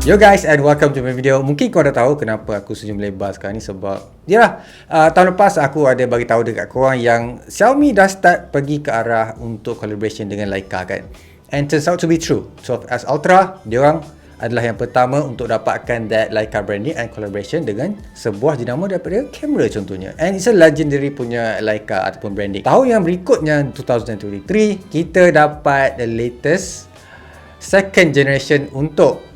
Yo guys, and welcome to my video. Mungkin kau dah tahu kenapa aku senyum lebar sekarang ni, sebab tahun lepas aku ada bagi tahu dekat korang yang Xiaomi dah start pergi ke arah untuk collaboration dengan Leica kan. And turns out to be true. 12S Ultra, diorang adalah yang pertama untuk dapatkan that Leica branding and collaboration dengan sebuah jenama daripada kamera contohnya. And it's a legendary punya Leica ataupun branding. Tahun yang berikutnya 2023, kita dapat the latest second generation untuk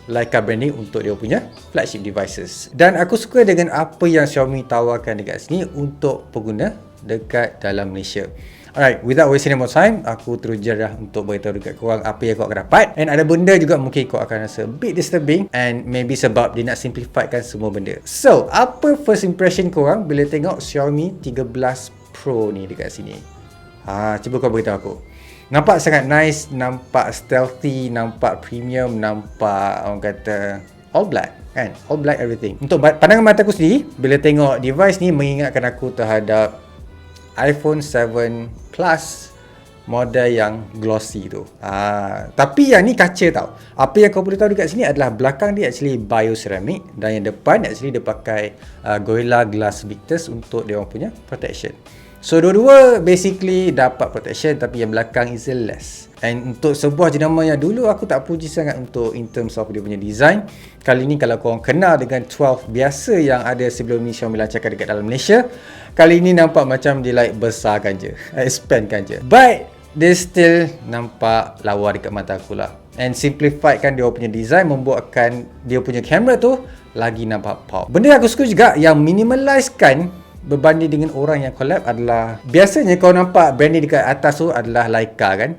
Leica branding untuk dia punya flagship devices. Dan aku suka dengan apa yang Xiaomi tawarkan dekat sini untuk pengguna dekat dalam Malaysia. Alright, without wasting more time, aku terus dah untuk beritahu dekat korang apa yang kau akan dapat. And ada benda juga mungkin kau akan rasa a bit disturbing, and maybe sebab dia nak simplifikan semua benda. So, apa first impression korang bila tengok Xiaomi 13 Pro ni dekat sini? Cuba kau beritahu aku. Nampak sangat nice, nampak stealthy, nampak premium, nampak orang kata all black kan? All black everything. Untuk pandangan mata aku sendiri, bila tengok device ni mengingatkan aku terhadap iPhone 7 Plus model yang glossy tu. Tapi yang ni kaca tau. Apa yang kau boleh tahu dekat sini adalah belakang dia actually bioceramic, dan yang depan actually dia pakai Gorilla Glass Victus untuk dia orang punya protection. So dua-dua basically dapat protection, tapi yang belakang is less. And untuk sebuah jenama yang dulu aku tak puji sangat untuk in terms of dia punya design, kali ni kalau korang kenal dengan 12 biasa yang ada sebelum ni Xiaomi lancarkan dekat dalam Malaysia, kali ni nampak macam dia like besarkan je, expandkan je. But dia still nampak lawa dekat mata aku lah. And simplifiedkan dia punya design, membuatkan dia punya kamera tu lagi nampak pop. Benda yang aku suka juga yang minimalizekan berbanding dengan orang yang collab adalah, biasanya kau nampak branding dekat atas tu adalah Leica kan,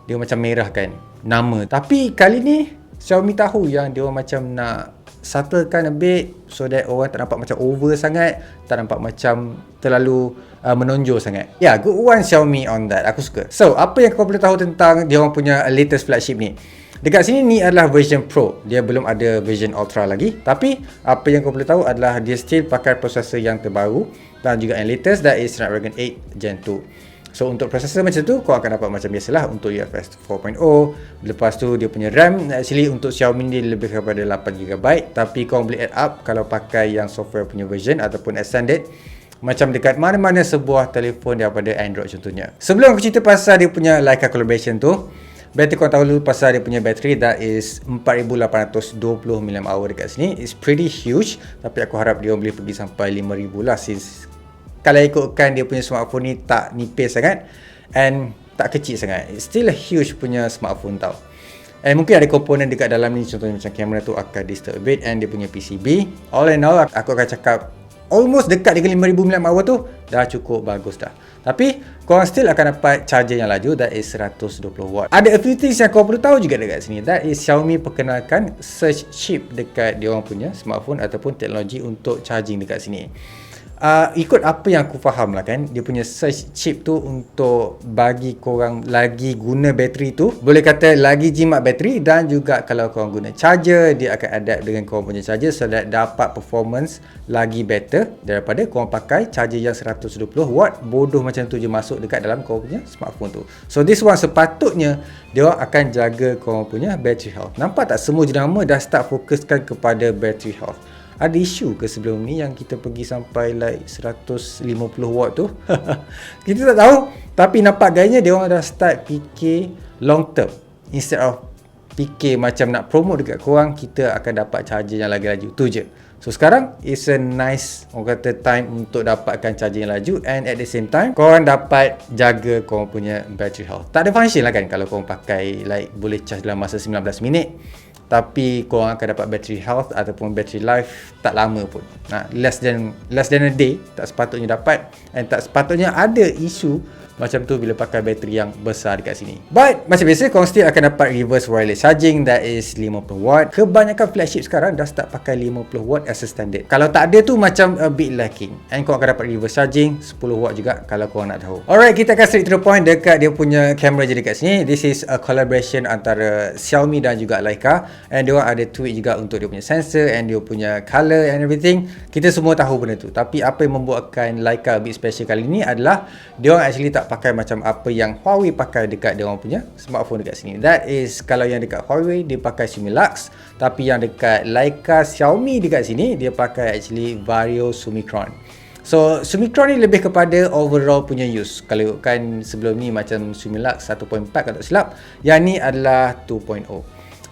dia macam merah kan nama, tapi kali ni Xiaomi tahu yang dia orang macam nak subtlekan a bit so that orang tak nampak macam over sangat, tak nampak macam terlalu menonjol sangat. Good one Xiaomi on that, aku suka. So, apa yang kau boleh tahu tentang dia orang punya latest flagship ni? Dekat sini ni adalah version Pro, dia belum ada version Ultra lagi. Tapi apa yang kau boleh tahu adalah dia still pakai prosesor yang terbaru dan juga yang latest, that is Snapdragon 8 Gen 2. So untuk prosesor macam tu, kau akan dapat macam biasalah untuk UFS 4.0. Lepas tu dia punya RAM actually untuk Xiaomi ni lebih kepada 8GB, tapi kau boleh add up kalau pakai yang software punya version ataupun extended, macam dekat mana-mana sebuah telefon daripada Android contohnya. Sebelum aku cerita pasal dia punya Leica collaboration tu, better kau tahu dulu pasal dia punya battery, that is 4820 mAh dekat sini. It's pretty huge, tapi aku harap dia boleh pergi sampai 5000 lah, since kalau ikutkan dia punya smartphone ni tak nipis sangat and tak kecil sangat. It's still a huge punya smartphone tau. And mungkin ada komponen dekat dalam ni, contohnya macam kamera tu akan disturb a bit, and dia punya PCB. All in all, aku akan cakap almost dekat dengan 5000 mAh tu dah cukup bagus dah. Tapi korang still akan dapat charger yang laju, that is 120W. Ada a few things yang korang perlu tahu juga dekat sini, that is Xiaomi perkenalkan surge chip dekat dia orang punya smartphone ataupun teknologi untuk charging dekat sini. Ikut apa yang aku faham lah kan, dia punya surge chip tu untuk bagi korang lagi guna bateri tu, boleh kata lagi jimat bateri, dan juga kalau korang guna charger, dia akan adapt dengan korang punya charger so that dapat performance lagi better daripada korang pakai charger yang 120W bodoh macam tu je masuk dekat dalam korang punya smartphone tu. So this one sepatutnya dia akan jaga korang punya battery health. Nampak tak semua jenama dah start fokuskan kepada battery health. Ada isu ke sebelum ni yang kita pergi sampai like 150W tu? Kita tak tahu, tapi nampak gayanya dia orang dah start fikir long term, instead of fikir macam nak promote dekat korang kita akan dapat charger yang lagi laju. Tu je. So sekarang is a nice, orang kata, time untuk dapatkan charger yang laju, and at the same time korang dapat jaga korang punya battery health. Tak ada function lah kan kalau korang pakai like boleh charge dalam masa 19 minit, tapi korang akan dapat battery health ataupun battery life tak lama pun. Less than a day tak sepatutnya dapat, and tak sepatutnya ada isu macam tu bila pakai bateri yang besar dekat sini. But macam biasa, korang still akan dapat reverse wireless charging, that is 50W. Kebanyakan flagship sekarang dah start pakai 50W as a standard. Kalau tak ada tu macam a bit lacking. And korang akan dapat reverse charging 10W juga kalau korang nak tahu. Alright, kita akan straight to the point dekat dia punya kamera je dekat sini. This is a collaboration antara Xiaomi dan juga Leica. and diorang ada tweak juga untuk dia punya sensor and dia punya color and everything. Kita semua tahu benda tu. Tapi apa yang membuatkan Leica a bit special kali ni adalah diorang actually tak pakai macam apa yang Huawei pakai dekat diorang punya smartphone dekat sini. That is, kalau yang dekat Huawei dia pakai Lumilux, tapi yang dekat Leica Xiaomi dekat sini dia pakai actually Vario Summicron. So Summicron ni lebih kepada overall punya use. Kalau kan sebelum ni macam Lumilux 1.4 kalau tak silap, yang ni adalah 2.0.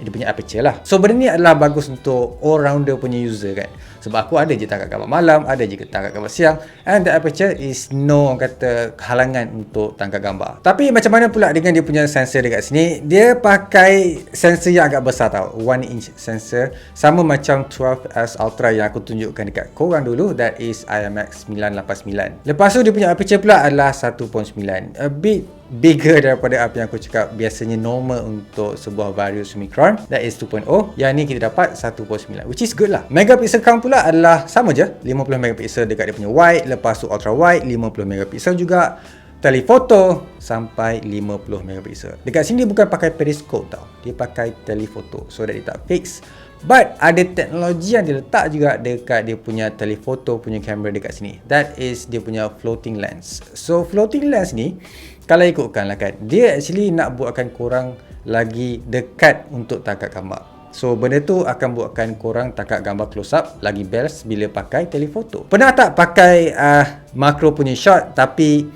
Dia punya aperture lah. So benda ni adalah bagus untuk all-rounder punya user kan. Sebab aku ada je tangkap gambar malam, ada je tangkap gambar siang, and the aperture is no kata halangan untuk tangkap gambar. Tapi macam mana pula dengan dia punya sensor dekat sini? Dia pakai sensor yang agak besar tau, 1 inch sensor, sama macam 12S Ultra yang aku tunjukkan dekat korang dulu, that is IMX 989. Lepas tu dia punya aperture pula adalah 1.9, a bit bigger daripada apa yang aku cakap biasanya normal untuk sebuah Vario Summicron, that is 2.0. Yang ni kita dapat 1.9, which is good lah. Megapixel count pula adalah sama je, 50 megapiksel dekat dia punya wide, lepas tu ultra wide 50 megapiksel juga, telefoto sampai 50 megapiksel. Dekat sini dia bukan pakai periscope tau, dia pakai telefoto, so that dia tak fix. But ada teknologi yang dia letak juga dekat dia punya telefoto punya kamera dekat sini, that is dia punya floating lens. So floating lens ni kalau ikutkan lah kan, dia actually nak buatkan korang lagi dekat untuk tangkap gambar. So benda tu akan buatkan korang tangkap gambar close up lagi best bila pakai telefoto. Pernah tak pakai makro punya shot, tapi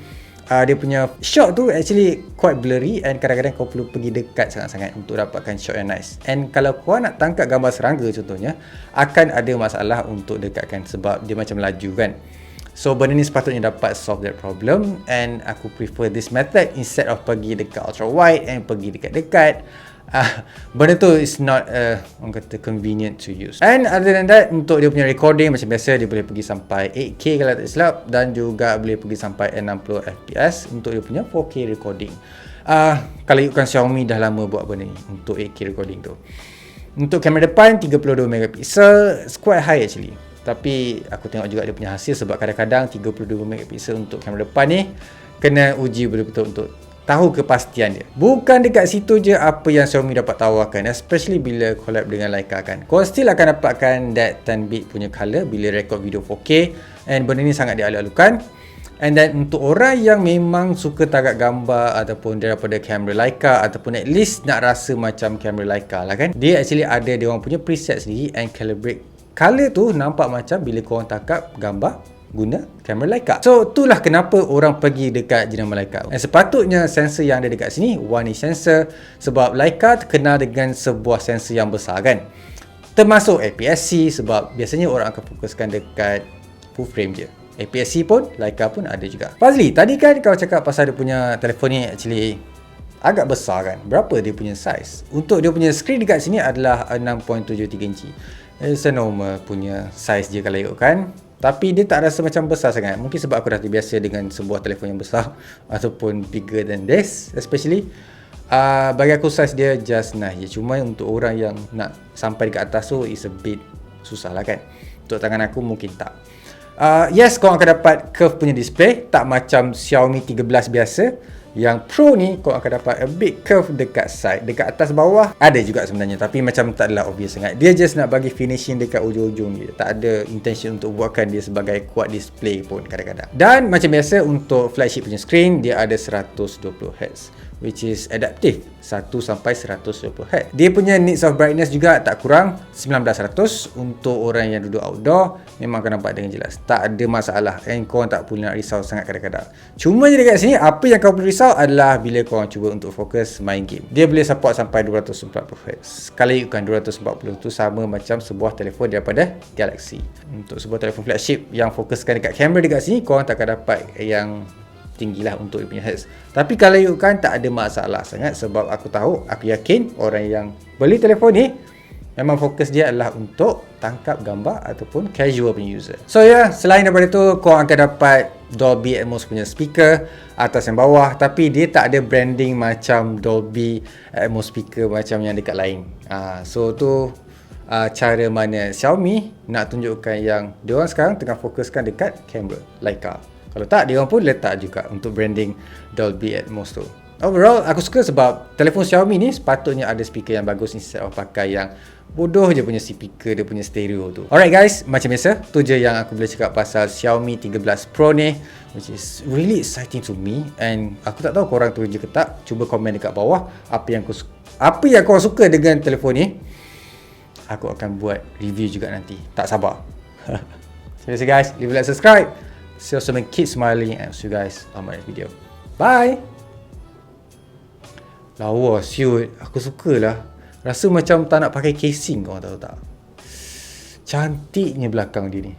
dia punya shot tu actually quite blurry and kadang-kadang kau perlu pergi dekat sangat-sangat untuk dapatkan shot yang nice. And kalau kau nak tangkap gambar serangga contohnya, akan ada masalah untuk dekatkan sebab dia macam laju kan. So benda ni sepatutnya dapat solve that problem, and aku prefer this method instead of pergi dekat ultra wide and pergi dekat-dekat. Benda tu is not orang kata convenient to use. And other than that, untuk dia punya recording macam biasa dia boleh pergi sampai 8K kalau tak silap, dan juga boleh pergi sampai 60 fps untuk dia punya 4K recording. Kalau ikutkan Xiaomi dah lama buat benda ni untuk 8K recording tu. Untuk kamera depan 32 megapiksel, it's quite high actually. Tapi aku tengok juga dia punya hasil, sebab kadang-kadang 32 megapiksel untuk kamera depan ni kena uji betul-betul untuk tahu kepastian dia. Bukan dekat situ je apa yang Xiaomi dapat tawarkan, especially bila collab dengan Leica kan. Kau still akan dapatkan that 10-bit punya color bila record video 4K, and benda ni sangat dialu-alukan. And then untuk orang yang memang suka tangkap gambar ataupun daripada kamera Leica, ataupun at least nak rasa macam kamera Leica lah kan, dia actually ada dia orang punya preset sendiri and calibrate color tu nampak macam bila korang tangkap gambar guna kamera Leica. So itulah kenapa orang pergi dekat jenama Leica. Dan sepatutnya sensor yang ada dekat sini 1 inch sensor, sebab Leica terkenal dengan sebuah sensor yang besar kan, termasuk APS-C, sebab biasanya orang akan fokuskan dekat full frame je. APS-C pun Leica pun ada juga. Fazli, tadi kan kau cakap pasal dia punya telefon ni actually agak besar kan. Berapa dia punya size? Untuk dia punya screen dekat sini adalah 6.73 inci. It's a normal punya size je kalau ikutkan. Tapi dia tak rasa macam besar sangat. Mungkin sebab aku dah terbiasa dengan sebuah telefon yang besar ataupun bigger than this especially. Bagi aku size dia just nice je. Cuma untuk orang yang nak sampai dekat atas tu is a bit susah lah kan. Untuk tangan aku mungkin tak. Yes, kau akan dapat curve punya display, tak macam Xiaomi 13 biasa. Yang Pro ni kau akan dapat a bit curve dekat side, dekat atas bawah ada juga sebenarnya, tapi macam tak adalah obvious sangat. Dia just nak bagi finishing dekat ujung-ujung je. Tak ada intention untuk buatkan dia sebagai quad display pun kadang-kadang. Dan macam biasa untuk flagship punya screen dia ada 120Hz, which is adaptive 1 sampai 120Hz. Dia punya needs of brightness juga tak kurang 1900. Untuk orang yang duduk outdoor memang akan nampak dengan jelas, tak ada masalah, and korang tak perlu nak risau sangat kadang-kadang. Cuma je dekat sini apa yang kau perlu risau adalah bila korang cuba untuk fokus main game. Dia boleh support sampai 240Hz. Kalau ikutkan 240 tu sama macam sebuah telefon daripada Galaxy. Untuk sebuah telefon flagship yang fokuskan dekat kamera dekat sini, korang tak akan dapat yang tinggilah untuk dia punya hertz. Tapi kalau ikutkan tak ada masalah sangat, sebab aku tahu, aku yakin orang yang beli telefon ni memang fokus dia adalah untuk tangkap gambar ataupun casual punya user. So selain daripada tu, korang akan dapat Dolby Atmos punya speaker atas dan bawah, tapi dia tak ada branding macam Dolby Atmos speaker macam yang dekat lain. So tu cara mana Xiaomi nak tunjukkan yang diorang sekarang tengah fokuskan dekat kamera Leica. Kalau tak, diorang pun letak juga untuk branding Dolby Atmos tu. overall aku suka sebab telefon Xiaomi ni sepatutnya ada speaker yang bagus instead of pakai yang bodoh je punya speaker, dia punya stereo tu. Alright guys, macam biasa, tu je yang aku boleh cakap pasal Xiaomi 13 Pro ni, which is really exciting to me, and aku tak tahu korang tu je ke tak. Cuba komen dekat bawah apa yang korang suka dengan telefon ni. Aku akan buat review juga nanti. Tak sabar. So guys, leave a like, subscribe. See you soon, keep smiling, and see you guys on my next video. Bye. Lawa siut, aku sukalah. Rasa macam tak nak pakai casing, kau tahu tak? Cantiknya belakang dia ni.